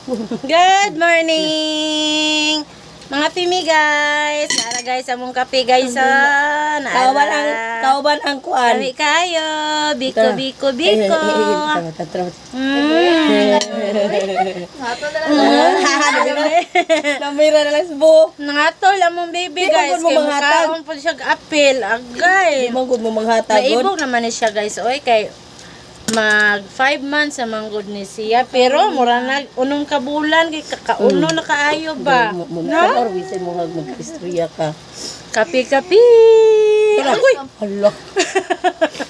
Good morning! Mga pimi guys! Nara guys, among kape guys. Kauban ang kuan. Kami kayo. Biko. Namira na lang subo. Nangatol among baby guys. Di mo Kay manghatag. mukhaon po siya apil. Agay. Di man gud mo manghatagon. Naibog naman ni siya guys. Oy, kay mag 5 months sa manggod ni siya. Pero mura na unong kabulan. Kay kakauno na kaayo ba? No? No? Wisin mo mag-istorya ka. Kapi. Agoy. Hala.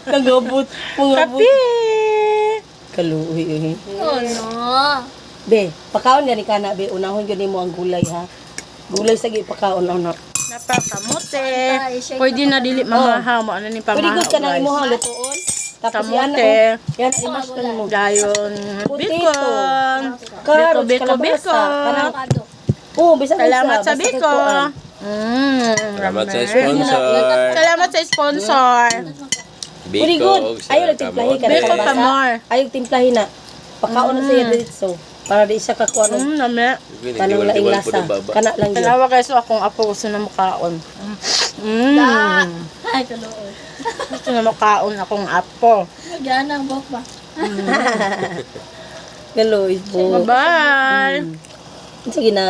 Nagabot. Mangabot. Kapi. Kaluhi. Oh no. Be, pakaon yan ni kana be. Unahon yun mo ang gulay ha. Gulay sa pakaon na. Napakamote. Pwede na dili mamahaw mo. Ano ni pamahaw Pwede gud ka nang guys? imuhang lutuon. Tapos Kamote. yan imas ka mo. Dayon. Potato. Biko. Carrots, kalabasa. Kanang bisag Salamat sa basta Biko. kuan. Salamat sa sponsor. Salamat sa sponsor. Very Biko. good. Ayaw nagtimplahin ka na Biko kalabasa. pa more. Ayaw timplahin na. Pakaon na siya dito. Para di siya kakuha ng Nami. tanong laing lasa. Kana lang yun. Kanawa kayo akong apo gusto na makaon. Ay, kaloon. Gusto na makaon akong apo. Nagyan ang bok ba? Galoy po. Bye-bye. Sige na.